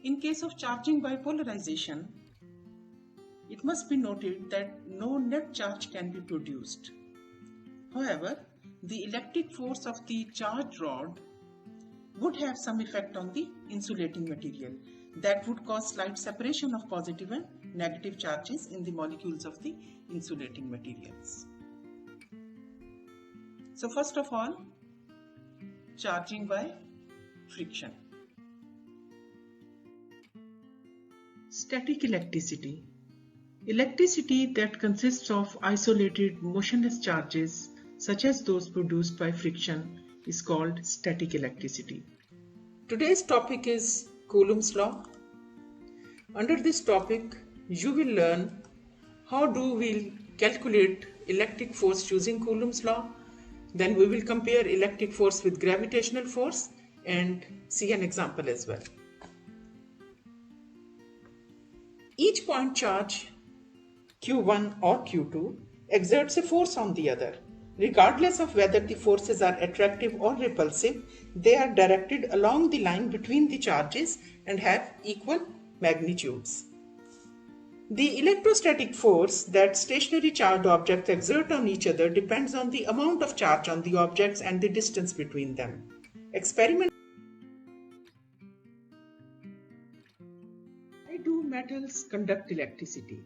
In case of charging by polarization, it must be noted that no net charge can be produced. However, the electric force of the charged rod would have some effect on the insulating material that would cause slight separation of positive and negative charges in the molecules of the insulating materials. So first of all, charging by friction. Static electricity. Electricity that consists of isolated motionless charges such as those produced by friction is called static electricity. Today's topic is Coulomb's law. Under this topic, you will learn how do we calculate electric force using Coulomb's law. Then we will compare electric force with gravitational force and see an example as well. Each point charge Q1 or Q2 exerts a force on the other. Regardless of whether the forces are attractive or repulsive, they are directed along the line between the charges and have equal magnitudes. The electrostatic force that stationary charged objects exert on each other depends on the amount of charge on the objects and the distance between them. Experiment. Why do metals conduct electricity?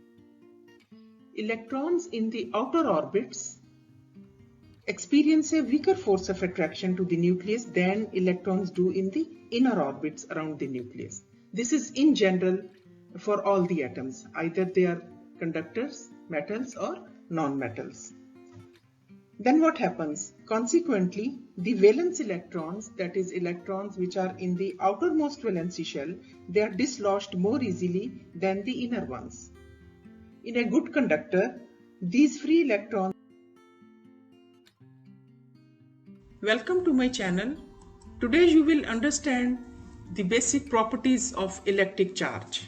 Electrons in the outer orbits experience a weaker force of attraction to the nucleus than electrons do in the inner orbits around the nucleus. This is in general for all the atoms, either they are conductors, metals or non-metals. Then what happens? Consequently, the valence electrons, that is electrons which are in the outermost valency shell, they are dislodged more easily than the inner ones. In a good conductor, these free electrons. Welcome to my channel. Today you will understand the basic properties of electric charge.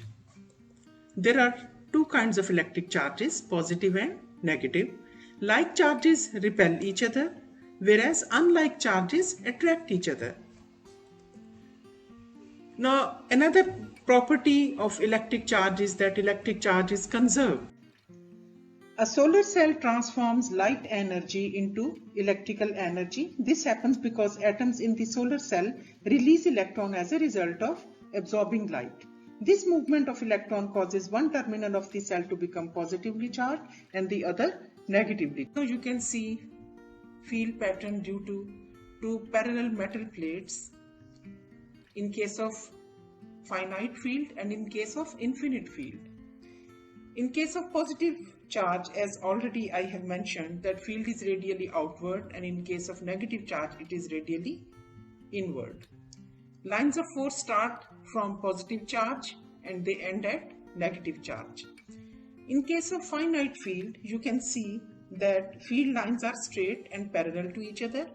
There are two kinds of electric charges, positive and negative. Like charges repel each other, whereas unlike charges attract each other. Now, another property of electric charge is that electric charge is conserved. A solar cell transforms light energy into electrical energy. This happens because atoms in the solar cell release electron as a result of absorbing light. This movement of electron causes one terminal of the cell to become positively charged and the other negatively. So you can see field pattern due to two parallel metal plates in case of finite field and in case of infinite field. In case of positive charge, as already I have mentioned, that field is radially outward, and in case of negative charge it is radially inward. Lines of force start from positive charge and they end at negative charge. In case of finite field, you can see that field lines are straight and parallel to each other,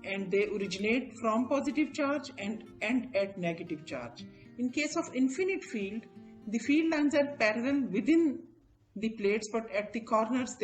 and they originate from positive charge and end at negative charge. In case of infinite field, the field lines are parallel within the plates, but at the corners